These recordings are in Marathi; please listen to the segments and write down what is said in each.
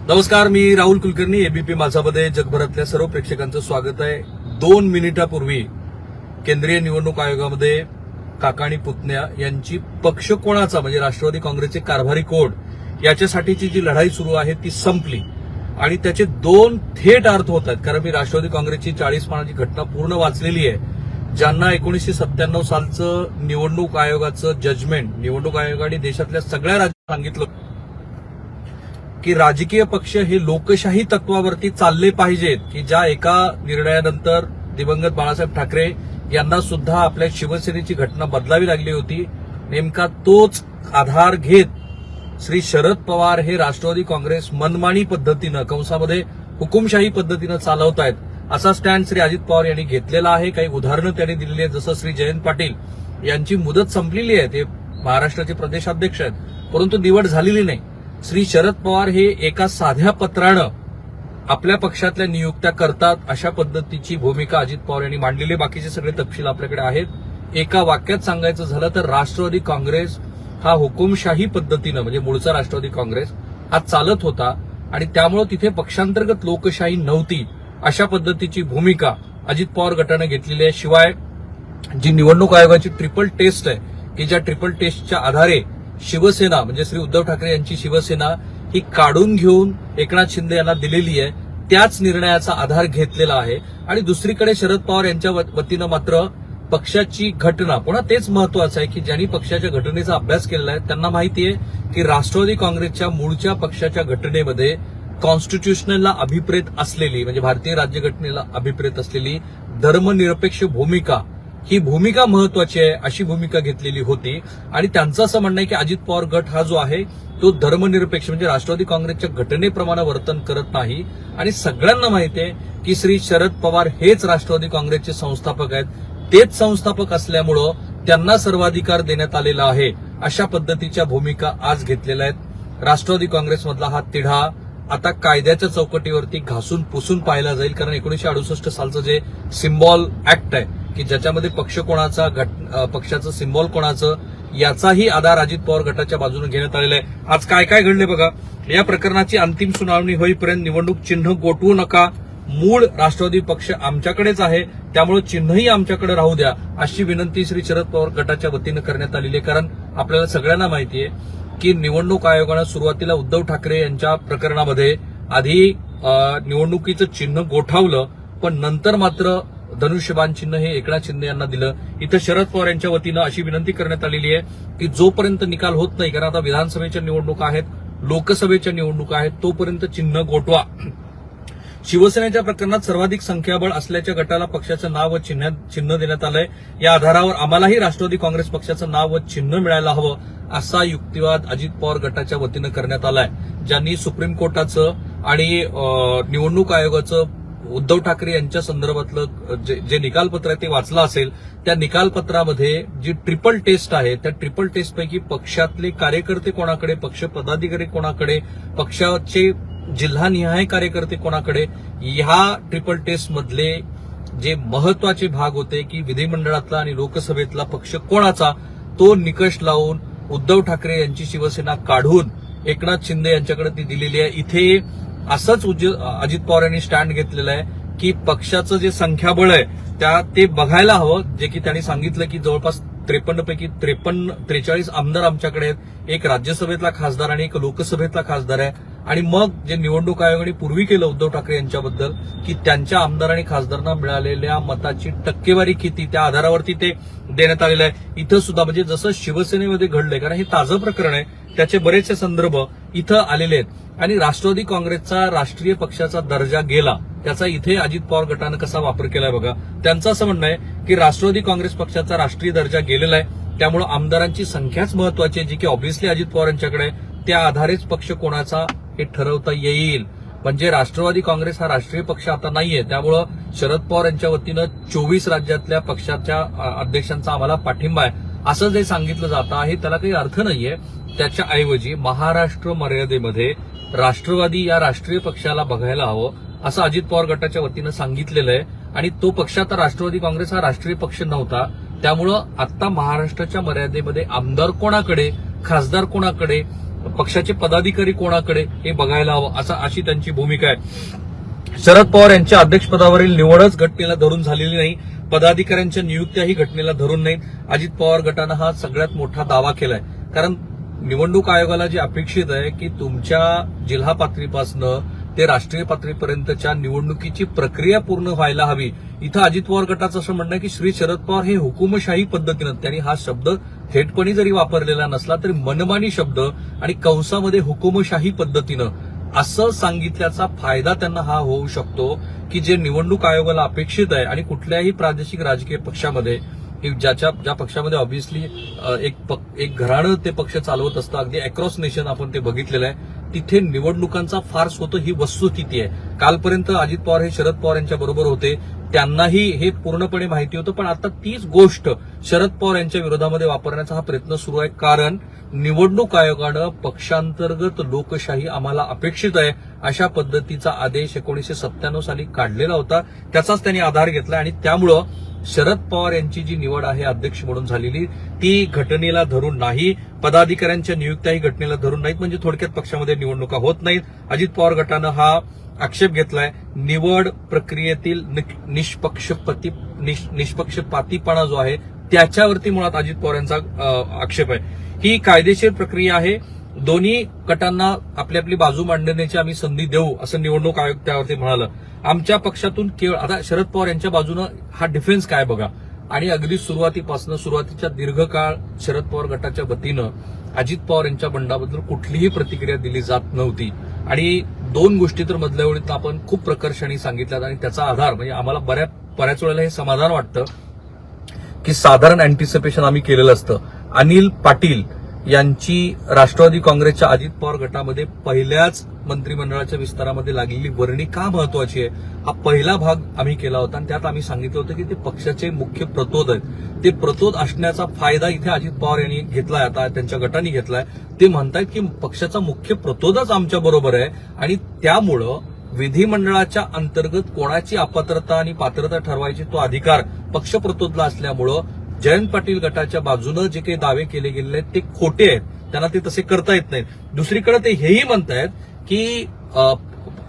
नमस्कार, मी राहुल कुलकर्णी. एबीपी माझामध्ये जगभरातल्या सर्व प्रेक्षकांचं स्वागत आहे. 2 मिनिटापूर्वी केंद्रीय निवडणूक आयोगामध्ये काका आणि पुतण्या यांची पक्ष कोणाचा म्हणजे राष्ट्रवादी काँग्रेसचे कारभारी कोण याच्यासाठीची जी लढाई सुरू आहे ती संपली आणि त्याचे 2 थेट अर्थ होत आहेत. कारण मी राष्ट्रवादी काँग्रेसची 40 पानाची घटना पूर्ण वाचलेली आहे. ज्यांना 1997 सालचं निवडणूक आयोगाचं जजमेंट, निवडणूक आयोगाने देशातल्या सगळ्या राज्यांना सांगितलं की राजकीय पक्ष हे लोकशाही तत्वावरती चालले पाहिजेत, की ज्या एका निर्णयानंतर दिवंगत बाळासाहेब ठाकरे यांना सुद्धा आपल्या शिवसेनेची घटना बदलावी लागली होती. नेमका तोच आधार घेत श्री शरद पवार हे राष्ट्रवादी काँग्रेस मनमानी पद्धतीनं कंसामध्ये हुकुमशाही पद्धतीनं चालवतायत असा स्टँड श्री अजित पवार यांनी घेतलेला आहे. काही उदाहरणं त्यांनी दिलेली आहेत. जसं श्री जयंत पाटील यांची मुदत संपलेली आहे, ते महाराष्ट्राचे प्रदेशाध्यक्ष आहेत, परंतु निवड झालेली नाही. श्री शरद पवार हे एका साध्या पत्रानं आपल्या पक्षातल्या नियुक्त्या करतात अशा पद्धतीची भूमिका अजित पवार यांनी मांडलेली. बाकीचे सगळे तपशील आपल्याकडे आहेत. एका वाक्यात सांगायचं झालं तर राष्ट्रवादी काँग्रेस हा हुकुमशाही पद्धतीनं म्हणजे मूळचा राष्ट्रवादी काँग्रेस हा चालत होता आणि त्यामुळे तिथे पक्षांतर्गत लोकशाही नव्हती अशा पद्धतीची भूमिका अजित पवार गटानं घेतलेली आहे. शिवाय जी निवडणूक आयोगाची ट्रिपल टेस्ट आहे की ज्या ट्रिपल टेस्टच्या आधारे शिवसेना म्हणजे श्री उद्धव ठाकरे यांची शिवसेना ही काढून घेऊन एकनाथ शिंदे यांना दिलेली आहे, त्याच निर्णयाचा आधार घेतलेला आहे. आणि दुसरीकडे शरद पवार यांच्या वतीनं मात्र पक्षाची घटना, पुन्हा तेच महत्वाचं आहे की ज्यांनी पक्षाच्या घटनेचा अभ्यास केलेला आहे त्यांना माहिती आहे की राष्ट्रवादी काँग्रेसच्या मूळच्या पक्षाच्या घटनेमध्ये कॉन्स्टिट्यूशनला अभिप्रेत असलेली म्हणजे भारतीय राज्यघटनेला अभिप्रेत असलेली धर्मनिरपेक्ष भूमिका, ही भूमिका महत्वाची आहे अशी भूमिका घेतलेली होती. आणि त्यांचं असं म्हणणं आहे की अजित पवार गट हा जो आहे तो धर्मनिरपेक्ष म्हणजे राष्ट्रवादी काँग्रेसच्या घटनेप्रमाणे वर्तन करत नाही. आणि सगळ्यांना माहिती आहे की श्री शरद पवार हेच राष्ट्रवादी काँग्रेसचे संस्थापक आहेत, तेच संस्थापक असल्यामुळं त्यांना सर्वाधिकार देण्यात आलेला आहे अशा पद्धतीच्या भूमिका आज घेतलेल्या आहेत. राष्ट्रवादी काँग्रेसमधला हा तिढा आता कायद्याच्या चौकटीवरती घासून पुसून पाहिला जाईल. कारण 1968 सालचं जे सिम्बॉल ऍक्ट आहे की ज्याच्यामध्ये पक्ष कोणाचा, पक्षाचं सिम्बॉल कोणाचं याचाही आधार अजित पवार गटाच्या बाजूने घेण्यात आलेला आहे. आज काय काय घडले बघा. या प्रकरणाची अंतिम सुनावणी होईपर्यंत निवडणूक चिन्ह गोठवू नका. मूळ राष्ट्रवादी पक्ष आमच्याकडेच आहे, त्यामुळे चिन्हही आमच्याकडे राहू द्या अशी विनंती श्री शरद पवार गटाच्या वतीनं करण्यात आलेली आहे. कारण आपल्याला सगळ्यांना माहिती आहे की निवडणूक आयोगानं सुरुवातीला उद्धव ठाकरे यांच्या प्रकरणामध्ये आधी निवडणुकीचं चिन्ह गोठवलं, पण नंतर मात्र धनुष्यबाण चिन्ह हे एकनाथ शिंदे यांना दिलं. इथं शरद पवार यांच्या वतीनं अशी विनंती करण्यात आलेली आहे की जोपर्यंत निकाल होत नाही, कारण आता विधानसभेच्या निवडणुका आहेत, लोकसभेच्या निवडणुका आहेत, तोपर्यंत चिन्ह गोठवा. शिवसेनेच्या प्रकरणात सर्वाधिक संख्याबळ असल्याच्या गटाला पक्षाचं नाव व चिन्ह देण्यात आलंय. या आधारावर आम्हालाही राष्ट्रवादी काँग्रेस पक्षाचं नाव व चिन्ह मिळायला हवं असा युक्तिवाद अजित पवार गटाच्या वतीनं करण्यात आलाय. ज्यांनी सुप्रीम कोर्टाचं आणि निवडणूक आयोगाचं उद्धव ठाकरे यांच्या संदर्भातलं जे निकालपत्र आहे ते वाचलं असेल, त्या निकालपत्रामध्ये जी ट्रिपल टेस्ट आहे त्या ट्रिपल टेस्टपैकी पक्षातले कार्यकर्ते कोणाकडे, पक्ष पदाधिकारी कोणाकडे, पक्षाचे जिल्हानिहाय कार्यकर्ते कोणाकडे, ह्या ट्रिपल टेस्ट मधले जे महत्वाचे भाग होते की विधिमंडळातला आणि लोकसभेतला पक्ष कोणाचा, तो निकष लावून उद्धव ठाकरे यांची शिवसेना काढून एकनाथ शिंदे यांच्याकडे ती दिलेली आहे. इथे असंच अजित पवार यांनी स्टँड घेतलेला आहे की पक्षाचं जे संख्याबळ आहे ते बघायला हवं. जे की त्यांनी सांगितलं की जवळपास 53 पैकी 43 आमदार आमच्याकडे आहेत, एक राज्यसभेतला खासदार आणि एक लोकसभेतला खासदार आहे. आणि मग जे निवडणूक आयोगाने पूर्वी केलं उद्धव ठाकरे यांच्याबद्दल की त्यांच्या आमदार आणि खासदारांना मिळालेल्या मताची टक्केवारी किती, त्या आधारावरती ते देण्यात आलेलं आहे. इथं सुद्धा म्हणजे जसं शिवसेनेमध्ये घडलंय, कारण हे ताजं प्रकरण आहे, त्याचे बरेचसे संदर्भ इथं आलेले आहेत. आणि राष्ट्रवादी काँग्रेसचा राष्ट्रीय पक्षाचा दर्जा गेला, त्याचा इथे अजित पवार गटानं कसा वापर केलाय बघा. त्यांचं असं म्हणणं आहे की राष्ट्रवादी काँग्रेस पक्षाचा राष्ट्रीय दर्जा गेलेला आहे, त्यामुळे आमदारांची संख्याच महत्वाची आहे जी की ऑब्व्हियसली अजित पवार यांच्याकडे आहे. त्या आधारेच पक्ष कोणाचा हे ठरवता येईल. म्हणजे राष्ट्रवादी काँग्रेस हा राष्ट्रीय पक्ष आता नाहीये, त्यामुळं शरद पवार यांच्या वतीनं 24 राज्यातल्या पक्षाच्या अध्यक्षांचा आम्हाला पाठिंबा आहे असं जे सांगितलं जातं आहे त्याला काही अर्थ नाहीये. त्याच्याऐवजी महाराष्ट्र मर्यादेमध्ये राष्ट्रवादी या राष्ट्रीय पक्षाला बघायला हवं असं अजित पवार गटाच्या वतीनं सांगितलेलं आहे. आणि तो पक्ष आता राष्ट्रवादी काँग्रेस हा राष्ट्रीय पक्ष नव्हता, त्यामुळं आता महाराष्ट्राच्या मर्यादेमध्ये आमदार कोणाकडे, खासदार कोणाकडे, पक्षाचे पदाधिकारी कोणाकडे हे बघायला हवं अशी त्यांची भूमिका आहे. शरद पवार यांच्या अध्यक्षपदावरील निवडच घटनेला धरून झालेली नाही, पदाधिकाऱ्यांच्या नियुक्त्याही घटनेला धरून नाहीत. अजित पवार गटानं हा सगळ्यात मोठा दावा केलाय. कारण निवडणूक आयोगाला जे अपेक्षित आहे की तुमच्या जिल्हा पातळीपासनं ते राष्ट्रीय पातळीपर्यंतच्या निवडणुकीची प्रक्रिया पूर्ण व्हायला हवी. इथं अजित पवार गटाचं असं म्हणणं आहे की श्री शरद पवार हे हुकुमशाही पद्धतीनं, त्यांनी हा शब्द थेटपणे जरी वापरलेला नसला तरी मनमानी शब्द आणि कंसामध्ये हुकुमशाही पद्धतीनं असं सांगितल्याचा फायदा त्यांना हा होऊ शकतो की जे निवडणूक आयोगाला अपेक्षित आहे. आणि कुठल्याही प्रादेशिक राजकीय पक्षामध्ये ज्या पक्षामध्ये ऑब्व्हियसली एक घराणं ते पक्ष चालवत असतं, अगदी अक्रॉस नेशन आपण ते बघितलेलं आहे, तिथे निवडणुकांचा फार्स होतो ही वस्तुस्थिती आहे. कालपर्यंत अजित पवार हे शरद पवार यांच्या बरोबर होते, त्यांनाही हे पूर्णपणे माहिती होतं. पण आता तीच गोष्ट शरद पवार यांच्या विरोधामध्ये वापरण्याचा हा प्रयत्न सुरू आहे. कारण निवडणूक आयोगानं पक्षांतर्गत लोकशाही आम्हाला अपेक्षित आहे अशा पद्धतीचा आदेश 1997 साली काढलेला होता. त्याचाच त्यांनी आधार घेतला आणि त्यामुळं शरद पवार यांची जी निवड आहे अध्यक्ष म्हणून झालेली ती घटनेला धरून नाही, पदाधिकाऱ्यांच्या नियुक्त्याही घटनेला धरून नाहीत. म्हणजे थोडक्यात पक्षामध्ये निवडणुका होत नाहीत. अजित पवार गटानं हा आक्षेप घेतलाय. निवड प्रक्रियेतील निष्पक्षपातीपणा जो आहे त्याच्यावरती मुळात अजित पवार यांचा आक्षेप आहे. ही कायदेशीर प्रक्रिया आहे. दोन्ही गटांना आपली आपली बाजू मांडण्याची आम्ही संधी देऊ असं निवडणूक आयोग त्यावरती म्हणालं. आमच्या पक्षातून केवळ आता शरद पवार यांच्या बाजूनं हा डिफेन्स काय बघा. आणि अगदी सुरुवातीच्या दीर्घकाळ शरद पवार गटाच्या वतीनं अजित पवार यांच्या बंडाबद्दल कुठलीही प्रतिक्रिया दिली जात नव्हती. आणि दोन गोष्टी तर मधल्या वेळीत आपण खूप प्रकर्षाने सांगितल्यात आणि त्याचा आधार म्हणजे आम्हाला बऱ्याच वेळेला हे समाधान वाटतं की साधारण अँटिसिपेशन आम्ही केलेलं असतं. अनिल पाटील यांची राष्ट्रवादी काँग्रेसच्या अजित पवार गटामध्ये पहिल्याच मंत्रिमंडळाच्या विस्तारामध्ये लागलेली वर्णी का महत्वाची आहे हा पहिला भाग आम्ही केला होता. आणि त्यात आम्ही सांगितलं होतं की ते पक्षाचे मुख्य प्रतोद आहेत. ते प्रतोद असण्याचा फायदा इथे अजित पवार यांनी घेतलाय, आता त्यांच्या गटाने घेतलाय. ते म्हणतायत की पक्षाचा मुख्य प्रतोदच आमच्या बरोबर आहे आणि त्यामुळं विधिमंडळाच्या अंतर्गत कोणाची अपात्रता आणि पात्रता ठरवायची तो अधिकार पक्षप्रतोदला असल्यामुळं जयंत पाटील गटाच्या बाजूनं जे काही दावे केले गेलेले आहेत ते खोटे आहेत, त्यांना ते तसे करता येत नाहीत. दुसरीकडे ते हेही म्हणतायत की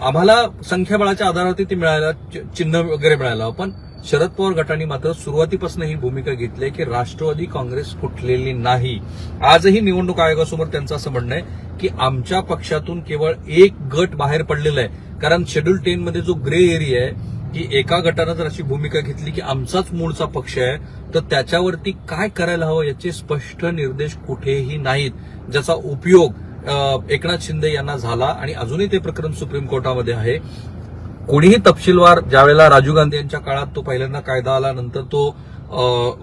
आम्हाला संख्याबळाच्या आधारावरती ते मिळायला चिन्ह वगैरे मिळालं. पण शरद पवार गटाने मात्र सुरुवातीपासून ही भूमिका घेतली आहे की राष्ट्रवादी काँग्रेस फुटलेली नाही. आजही निवडणूक आयोगासमोर त्यांचं असं म्हणणं आहे की आमच्या पक्षातून केवळ एक गट बाहेर पडलेला आहे. कारण शेड्यूल 10 मध्ये जो ग्रे एरिया आहे की एका गटानं जर अशी भूमिका घेतली की आमचाच मूळचा पक्ष आहे तर त्याच्यावरती काय करायला हवं याचे स्पष्ट निर्देश कुठेही नाहीत, ज्याचा उपयोग एकनाथ शिंदे यांना झाला आणि अजूनही ते प्रकरण सुप्रीम कोर्टामध्ये आहे. कोणीही तपशीलवार ज्यावेळेला राजीव गांधी यांच्या काळात तो पहिल्यांदा कायदा आला, नंतर तो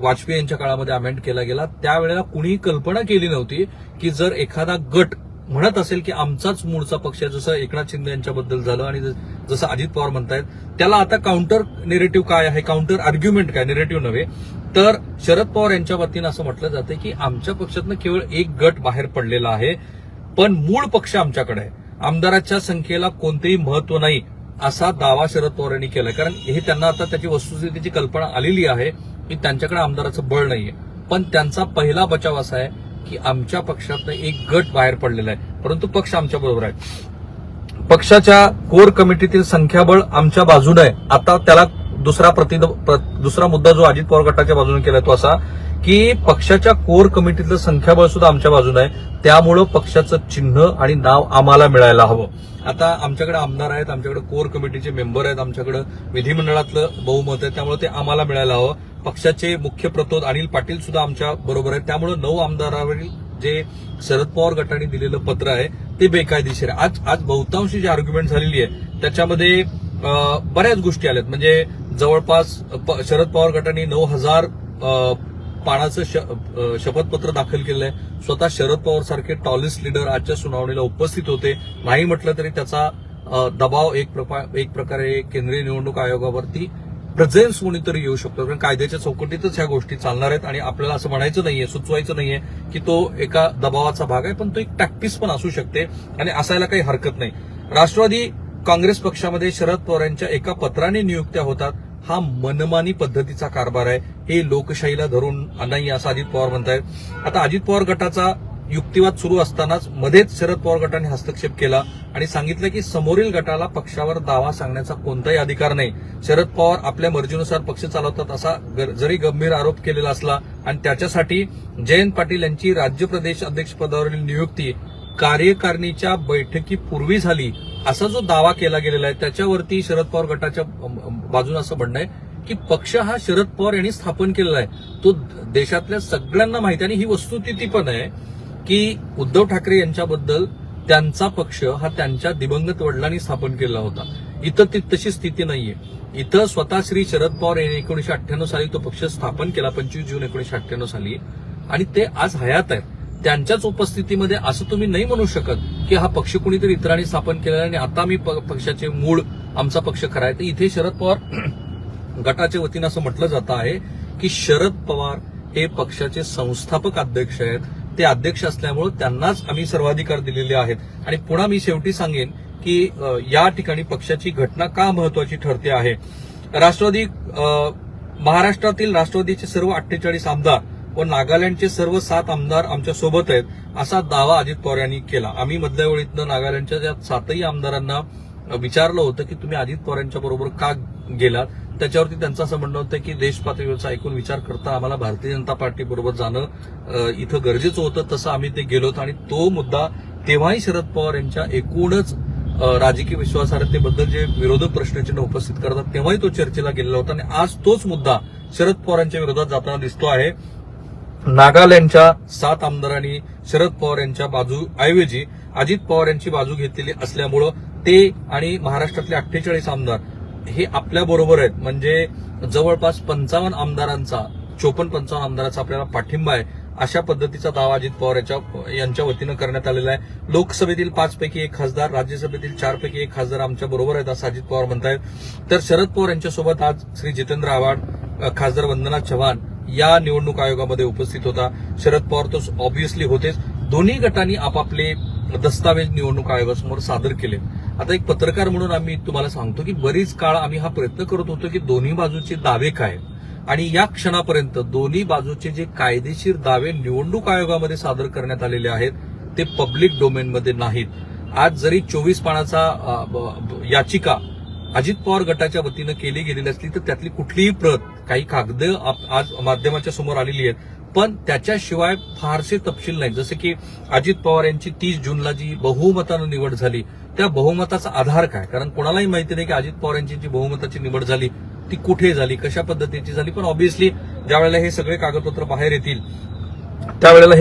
वाजपेयी यांच्या काळामध्ये अमेंड केला गेला, त्यावेळेला कुणीही कल्पना केली नव्हती की जर एखादा गट म्हणत असेल की आमचाच मूळचा पक्ष आहे, जसं एकनाथ शिंदे यांच्याबद्दल झालं आणि जसं अजित पवार म्हणतायत, त्याला आता काउंटर नेरेटिव्ह काय आहे, काउंटर आर्ग्युमेंट काय, नेरेटिव्ह नव्हे. तर शरद पवार यांच्या वतीनं असं म्हटलं जातं की आमच्या पक्षातनं केवळ एक गट बाहेर पडलेला आहे, पण मूळ पक्ष आमच्याकडे आहे. आमदाराच्या संख्येला कोणतेही महत्व नाही असा दावा शरद पवार यांनी केलाय. कारण हे त्यांना आता त्याची वस्तुस्थितीची कल्पना आलेली आहे की त्यांच्याकडे आमदाराचं बळ नाहीये. पण त्यांचा पहिला बचाव असा आहे की आमच्या पक्षातनं एक गट बाहेर पडलेला आहे, परंतु पक्ष आमच्या बरोबर आहे. पक्षाच्या कोर कमिटीतील संख्याबळ आमच्या बाजूने आहे. आता त्याला दुसरा मुद्दा जो अजित पवार गटाच्या बाजूने केलाय तो असा की पक्षाच्या कोर कमिटीतलं संख्याबळ सुद्धा आमच्या बाजूने आहे, त्यामुळं पक्षाचं चिन्ह आणि नाव आम्हाला मिळायला हवं. आता आमच्याकडे आमदार आहेत, आमच्याकडे कोर कमिटीचे मेंबर आहेत, आमच्याकडे विधिमंडळातलं बहुमत आहे, त्यामुळे ते आम्हाला मिळायला हवं. पक्षाचे मुख्य प्रतोद अनिल पाटील सुद्धा आमच्या बरोबर आहेत, त्यामुळे 9 आमदारावरील जे शरद पवार गटाने दिलेलं पत्र आहे ते बेकायदेशीर आहे. आज बहुतांशी जी आर्ग्युमेंट झालेली आहे त्याच्यामध्ये बऱ्याच गोष्टी आल्यात. म्हणजे जवळपास शरद पवार गटाने 9,000 पानाचं शपथपत्र दाखल केलंय. स्वतः शरद पवार सारखे टॉलेस्ट लीडर आजच्या सुनावणीला उपस्थित होते. नाही म्हटलं तरी त्याचा दबाव एक प्रकारे केंद्रीय निवडणूक आयोगावरती प्रेझेन्स कोणीतरी येऊ शकतो. कारण कायद्याच्या चौकटीतच ह्या गोष्टी चालणार आहेत आणि आपल्याला असं म्हणायचं नाहीये, सुचवायचं नाहीये की तो एका दबावाचा भाग आहे, पण तो एक टॅक्टिस पण असू शकते आणि असायला काही हरकत नाही. राष्ट्रवादी काँग्रेस पक्षामध्ये शरद पवार यांच्या एका पत्राने नियुक्त्या होतात, हा मनमानी पद्धतीचा कारभार आहे. हे लोकशाहीला धरून नाही असं अजित पवार म्हणतायत. आता अजित पवार गटाचा युक्तिवाद सुरू असतानाच मध्येच शरद पवार गटाने हस्तक्षेप केला आणि सांगितलं की समोरील गटाला पक्षावर दावा सांगण्याचा कोणताही अधिकार नाही. शरद पवार आपल्या मर्जीनुसार पक्ष चालवतात असा जरी गंभीर आरोप केलेला असला आणि त्याच्यासाठी जयंत पाटील यांची राज्य प्रदेश अध्यक्षपदावरील नियुक्ती कार्यकारिणीच्या बैठकीपूर्वी झाली असा जो दावा केला गेलेला आहे त्याच्यावरती शरद पवार गटाच्या बाजूने असं म्हणणं आहे की पक्ष हा शरद पवार यांनी स्थापन केलेला आहे. तो देशातल्या सगळ्यांना माहिती आणि ही वस्तुस्थिती पण आहे की उद्धव ठाकरे यांच्याबद्दल त्यांचा पक्ष हा त्यांच्या दिवंगत वडिलांनी स्थापन केला होता. इथं तशी स्थिती नाहीये. इथं स्वतः श्री शरद पवार यांनी 1998 साली तो पक्ष स्थापन केला, 25 जून 1998 साली, आणि ते आज हयात आहेत. त्यांच्याच उपस्थितीमध्ये असं तुम्ही नाही म्हणू शकत की हा पक्ष कुणीतरी इतरांनी स्थापन केलेला आणि आता मी पक्षाचे मूळ आमचा पक्ष खरा आहे. तर इथे शरद पवार गटाच्या वतीनं असं म्हटलं जातं आहे की शरद पवार हे पक्षाचे संस्थापक अध्यक्ष आहेत. ते अध्यक्ष असल्यामुळे त्यांनाच आम्ही सर्वाधिकार दिलेले आहेत. आणि पुन्हा मी शेवटी सांगेन की या ठिकाणी पक्षाची घटना का महत्वाची ठरते आहे. महाराष्ट्रातील राष्ट्रवादीचे सर्व 48 आमदार व नागालँडचे सर्व 7 आमदार आमच्या सोबत आहेत असा दावा अजित पवार यांनी केला. आम्ही मधल्या वेळीतनं नागालँडच्या त्या 7ही आमदारांना विचारलं होतं की तुम्ही अजित पवार यांच्या बरोबर का गेलात. त्याच्यावरती त्यांचं असं म्हणणं होतं की देश पातळीवरचा ऐकून विचार करता आम्हाला भारतीय जनता पार्टी बरोबर जाणं इथं गरजेचं होतं. तसं आम्ही ते गेलोत आणि तो मुद्दा तेव्हाही शरद पवार यांच्या एकूणच राजकीय विश्वासार्हतेबद्दल जे विरोधक प्रश्नचिन्ह उपस्थित करतात तेव्हाही तो चर्चेला गेलेला होता. आणि आज तोच मुद्दा शरद पवारांच्या विरोधात जाताना दिसतो आहे. नागालँडच्या 7 आमदारांनी शरद पवार यांच्या बाजूऐवजी अजित पवार यांची बाजू घेतलेली असल्यामुळं ते आणि महाराष्ट्रातले 48 आमदार हे आपल्या बरोबर आहेत. म्हणजे जवळपास 55 आमदारांचा 54-55 आमदारांचा आपल्याला पाठिंबा आहे अशा पद्धतीचा दावा अजित पवार यांच्या वतीनं करण्यात आलेला आहे. लोकसभेतील 5 पैकी 1 खासदार, राज्यसभेतील 4 पैकी 1 खासदार आमच्या बरोबर आहेत असं अजित पवार म्हणतायत. तर शरद पवार यांच्यासोबत आज श्री जितेंद्र आव्हाड, खासदार वंदना चव्हाण या निवडणूक आयोगामध्ये उपस्थित होता. शरद पवार तो ऑब्व्हियसली होतेच. दोन्ही गटांनी आपापले दस्तावेज निवडणूक आयोगासमोर सादर केले. आता एक पत्रकार म्हणून आम्ही तुम्हाला सांगतो की बरीच काळ आम्ही हा प्रयत्न करत होतो की दोन्ही बाजूचे दावे काय, आणि या क्षणापर्यंत दोन्ही बाजूचे जे कायदेशीर दावे निवडणूक आयोगामध्ये सादर करण्यात आलेले आहेत ते पब्लिक डोमेनमध्ये नाहीत. आज जरी 24 पानाचा याचिका अजित पवार गटाच्या वतीनं केली गेलेली असली तर त्यातली कुठलीही प्रत, काही कागद आज माध्यमाच्या समोर आलेली आहेत, पण त्याच्याशिवाय फारसे तपशील नाहीत. जसे की अजित पवार यांची 30 जूनला जी बहुमतानं निवड झाली त्या बहुमताचा आधार काय, कारण कोणालाही माहिती नाही की अजित पवार यांची जी बहुमताची निवड झाली ती कुठे झाली, कशा पद्धतीची झाली. पण ऑब्व्हियसली ज्या वेळेला हे सगळे कागदपत्र बाहेर येतील त्यावेळेला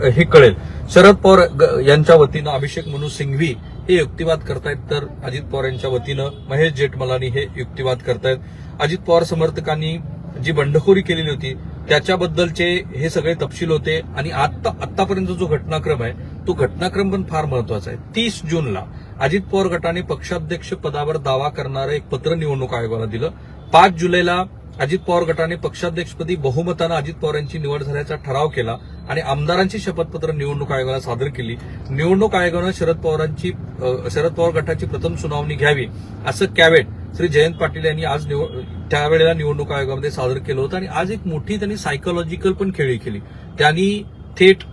हे कळेल. शरद पवार यांच्या वतीनं अभिषेक मनु सिंघवी हे युक्तिवाद करतायत, तर अजित पवार यांच्या वतीनं महेश जेठमलानी हे युक्तिवाद करतायत. अजित पवार समर्थकांनी जी बंडखोरी केलेली होती त्याच्याबद्दलचे हे सगळे तपशील होते. आणि आतापर्यंत जो घटनाक्रम आहे तो घटनाक्रम पण फार महत्वाचा आहे. 30 जूनला अजित पवार गटाने पक्षाध्यक्ष पदावर दावा करणारं एक पत्र निवडणूक आयोगाला दिलं. 5 जुलैला अजित पवार गटाने पक्षाध्यक्षपदी बहुमतानं अजित पवार यांची निवड झाल्याचा ठराव केला आणि आमदारांची शपथपत्र निवडणूक आयोगाला सादर केली. निवडणूक आयोगानं शरद पवार गटाची प्रथम सुनावणी घ्यावी असं कॅवेट श्री जयंत पाटील यांनी आज त्यावेळेला निवडणूक आयोगामध्ये सादर केलं होतं. आणि आज एक मोठी त्यांनी सायकोलॉजिकल पण खेळी केली. त्यांनी थेट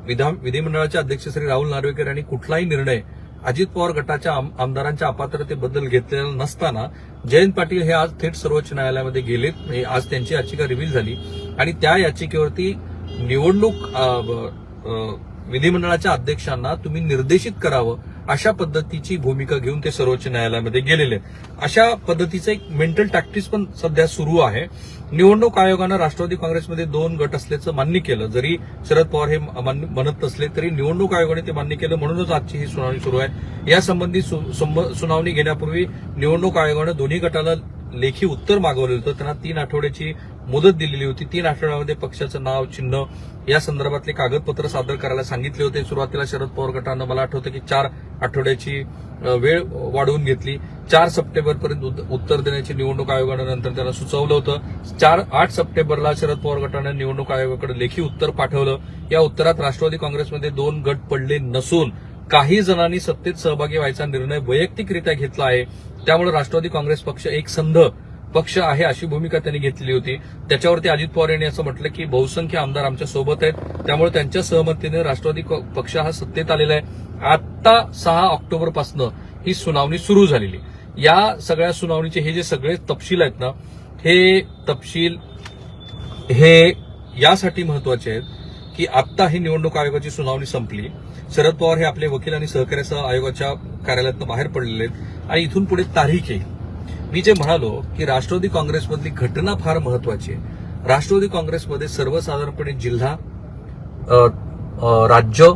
विधिमंडळाचे अध्यक्ष श्री राहुल नार्वेकर यांनी कुठलाही निर्णय अजित पवार गटाच्या आमदारांच्या अपात्रतेबद्दल घेतलेला नसताना जयंत पाटील हे आज थेट सर्वोच्च न्यायालयामध्ये गेलेत. आज त्यांची याचिका रिव्हील झाली आणि त्या याचिकेवरती निवडणूक विधिमंडळाच्या अध्यक्षांना तुम्ही निर्देशित करावं अशा पद्धतीची भूमिका घेऊन ते सर्वोच्च न्यायालयामध्ये गेलेले. अशा पद्धतीचं एक मेंटल टॅक्टिक्स पण सध्या सुरू आहे. निवडणूक आयोगानं राष्ट्रवादी काँग्रेसमध्ये 2 गट असल्याचं मान्य केलं. जरी शरद पवार हे म्हणत नसले तरी निवडणूक आयोगाने ते मान्य केलं, म्हणूनच आजची ही सुनावणी सुरू आहे. यासंबंधी सुनावणी घेण्यापूर्वी निवडणूक आयोगानं दोन्ही गटाला लेखी उत्तर मागवलं होतं. त्यांना 3 आठवड्याची मुदत दिलेली होती. 3 आठवड्यामध्ये पक्षाचं नाव, चिन्ह या संदर्भातले कागदपत्र सादर करायला सांगितले होते. सुरुवातीला शरद पवार गटानं मला आठवतं की 4 आठवड्याची वेळ वाढवून घेतली. 4 सप्टेंबरपर्यंत उत्तर देण्याची निवडणूक आयोगानं नंतर त्याला सुचवलं होतं. 8 सप्टेंबरला शरद पवार गटानं निवडणूक आयोगाकडे लेखी उत्तर पाठवलं. या उत्तरात राष्ट्रवादी काँग्रेसमध्ये 2 गट पडले नसून काही जणांनी सत्तेत सहभागी व्हायचा निर्णय वैयक्तिकरित्या घेतला आहे. त्यामुळे राष्ट्रवादी काँग्रेस पक्ष एक संघ पक्ष आहे अशी भूमिका त्यांनी घेतली होती. त्याच्यावरती अजित पवार यांनी असं म्हटलं की बहुसंख्य आमदार आमच्या सोबत आहेत, त्यामुळे त्यांच्या सहमतीने राष्ट्रवादी पक्ष हा सत्तेत आलेला आहे. आता 6 ऑक्टोबरपासून ही सुनावणी सुरू झालेली. या सगळ्या सुनावणीचे हे जे सगळे तपशील आहेत ना, हे तपशील हे यासाठी महत्वाचे आहेत की आता ही निवडणूक आयोगाची सुनावणी संपली. शरद पवार हे आपले वकील आणि सहकार्यासह आयोगाच्या कार्यालयातून बाहेर पडलेले आहेत आणि इथून पुढे तारीख येईल. मी जे म्हणालो की राष्ट्रवादी काँग्रेसमधली घटना फार महत्वाची आहे. राष्ट्रवादी काँग्रेसमध्ये सर्वसाधारणपणे जिल्हा, राज्य,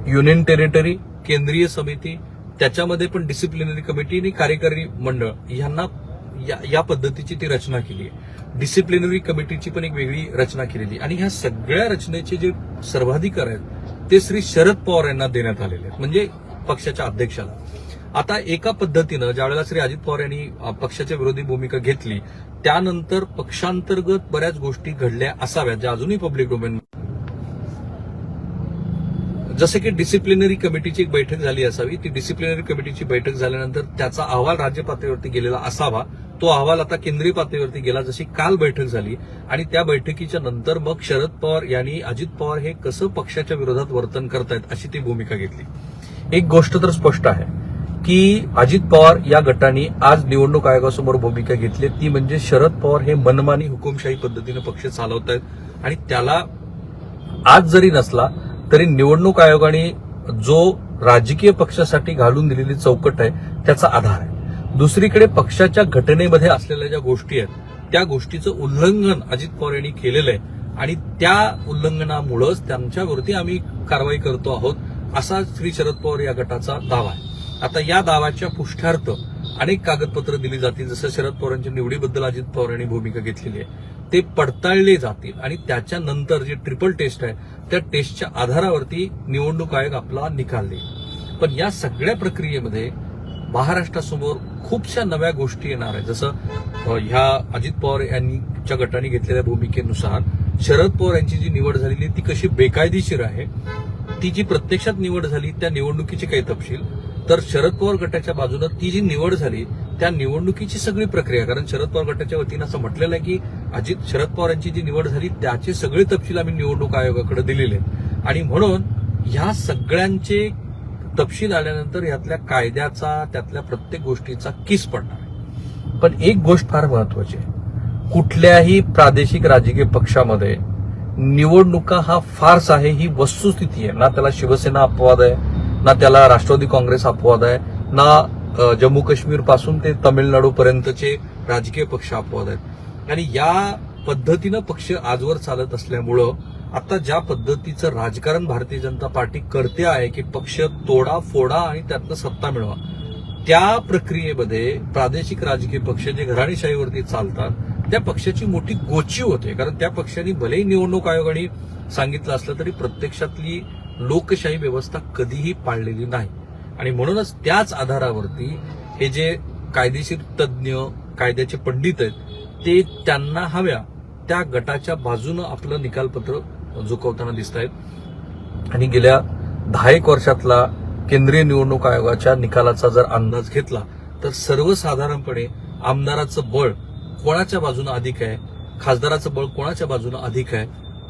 युनियन टेरिटरी, केंद्रीय समिती, त्याच्यामध्ये पण डिसिप्लिनरी कमिटी आणि कार्यकारी मंडळ यांना या पद्धतीची ती रचना केली आहे. डिसिप्लिनरी कमिटीची पण एक वेगळी रचना केलेली आणि ह्या सगळ्या रचनेचे जे सर्वाधिकार आहेत ते श्री शरद पवार यांना देण्यात आलेले आहेत, म्हणजे पक्षाच्या अध्यक्षाला. आता एका पद्धतीनं ज्यावेळेला श्री अजित पवार यांनी पक्षाच्या विरोधी भूमिका घेतली, त्यानंतर पक्षांतर्गत बऱ्याच गोष्टी घडल्या असाव्यात ज्या अजूनही पब्लिक डोमेन, जसे की डिसिप्लिनरी कमिटीची एक बैठक झाली असावी. ती डिसिप्लिनरी कमिटीची बैठक झाल्यानंतर त्याचा अहवाल राज्य पातळीवरती गेलेला असावा. तो अहवाल आता केंद्रीय पातळीवरती गेला, जशी काल बैठक झाली आणि त्या बैठकीच्या नंतर मग शरद पवार यांनी अजित पवार हे कसं पक्षाच्या विरोधात वर्तन करतायत अशी ती भूमिका घेतली. एक गोष्ट तर स्पष्ट आहे की अजित पवार या गटाने आज निवडणूक आयोगासमोर भूमिका घेतली, ती म्हणजे शरद पवार हे मनमानी हुकुमशाही पद्धतीने पक्ष चालवत आहेत आणि त्याला आज जरी नसला तरी निवडणूक आयोगाने जो राजकीय पक्षासाठी घालून दिलेली चौकट आहे त्याचा आधार आहे. दुसरीकडे पक्षाच्या घटनेमध्ये असलेल्या ज्या गोष्टी आहेत त्या गोष्टीचं उल्लंघन अजित पवार यांनी केलेलं आहे आणि त्या उल्लंघनामुळेच त्यांच्यावरती आम्ही कारवाई करतो आहोत असा श्री शरद पवार या गटाचा दावा आहे. आता या दाव्याच्या पुष्ठार्थ अनेक कागदपत्र दिली जातील, जसं शरद पवारांच्या निवडीबद्दल अजित पवार यांनी भूमिका घेतलेली आहे, ते पडताळले जातील आणि त्याच्यानंतर जे ट्रिपल टेस्ट आहे त्या टेस्टच्या आधारावरती निवडणूक आयोग आपला निकाल देईल. पण या सगळ्या प्रक्रियेमध्ये महाराष्ट्रासमोर खूपशा नव्या गोष्टी येणार आहेत. जसं ह्या अजित पवार यांच्या गटाने घेतलेल्या भूमिकेनुसार शरद पवार यांची जी निवड झालेली ती कशी बेकायदेशीर आहे, ती जी प्रत्यक्षात निवड झाली त्या निवडणुकीचे काही तपशील, तर शरद पवार गटाच्या बाजूने ती जी निवड झाली त्या निवडणुकीची सगळी प्रक्रिया, कारण शरद पवार गटाच्या वतीनं असं म्हटलेलं आहे की शरद पवार यांची जी निवड झाली त्याचे सगळे तपशील आम्ही निवडणूक आयोगाकडे दिलेले आहेत आणि म्हणून ह्या सगळ्यांचे तपशील आल्यानंतर यातल्या कायद्याचा, त्यातल्या प्रत्येक गोष्टीचा किस पडणार. पण एक गोष्ट फार महत्वाची आहे, कुठल्याही प्रादेशिक राजकीय पक्षामध्ये निवडणुका हा फार्स आहे ही वस्तुस्थिती आहे. ना त्याला शिवसेना अपवाद आहे, ना त्याला राष्ट्रवादी काँग्रेस अपवाद आहे, ना जम्मू काश्मीर पासून ते तामिळनाडू पर्यंतचे राजकीय पक्ष अपवाद आहेत. आणि या पद्धतीनं पक्ष आजवर चालत असल्यामुळं आता ज्या पद्धतीचं राजकारण भारतीय जनता पार्टी करते आहे की पक्ष तोडा फोडा आणि त्यातनं सत्ता मिळवा, त्या प्रक्रियेमध्ये प्रादेशिक राजकीय पक्ष जे घराणेशाहीवरती चालतात त्या पक्षाची मोठी गोची होते. कारण त्या पक्षांनी भलेही निवडणूक आयोगाने सांगितलं असलं तरी प्रत्यक्षातली लोकशाही व्यवस्था कधीही पाळलेली नाही आणि म्हणूनच त्याच आधारावरती हे जे कायदेशीर तज्ज्ञ, कायद्याचे पंडित आहेत ते त्यांना हव्या त्या गटाच्या बाजूनं आपलं निकालपत्र झुकवताना दिसत आहेत. आणि गेल्या 10 वर्षातला केंद्रीय निवडणूक आयोगाच्या निकालाचा जर अंदाज घेतला तर सर्वसाधारणपणे आमदाराचं बळ कोणाच्या बाजूनं अधिक आहे, खासदाराचं बळ कोणाच्या बाजूनं अधिक आहे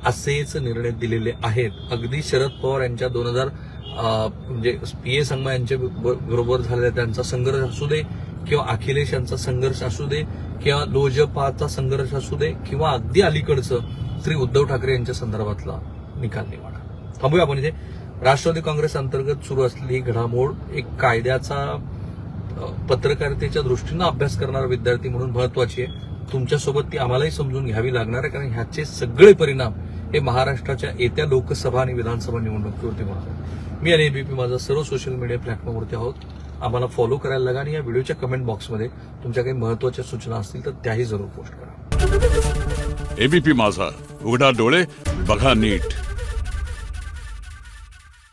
असेच निर्णय दिलेले आहेत. अगदी शरद पवार यांच्या 2000 म्हणजे पीए संगमा यांच्या बरोबर झालेला त्यांचा संघर्ष असू दे किंवा अखिलेश यांचा संघर्ष असू दे किंवा लोजपाचा संघर्ष असू दे किंवा अगदी अलीकडचं श्री उद्धव ठाकरे यांच्या संदर्भातला निकाल निवाडा. थांबूया आपण इथे. राष्ट्रवादी काँग्रेस अंतर्गत सुरू असलेली ही घडामोड एक कायद्याचा पत्रकारितेच्या दृष्टीनं अभ्यास करणारा विद्यार्थी म्हणून महत्वाची आहे. तुमच्यासोबत ती आम्हालाही समजून घ्यावी लागणार आहे, कारण ह्याचे सगळे परिणाम हे महाराष्ट्राच्या येत्या लोकसभा आणि विधानसभा निवडणुकीवरती होणार आहेत. मी आणि एबीपी माझा सर्व सोशल मीडिया प्लॅटफॉर्मवरती आहोत. आम्हाला फॉलो करायला लागा आणि या व्हिडिओच्या कमेंट बॉक्समध्ये तुमच्या काही महत्वाच्या सूचना असतील तर त्याही जरूर पोस्ट करा. एबीपी माझा, उघडा डोळे बघा नीट.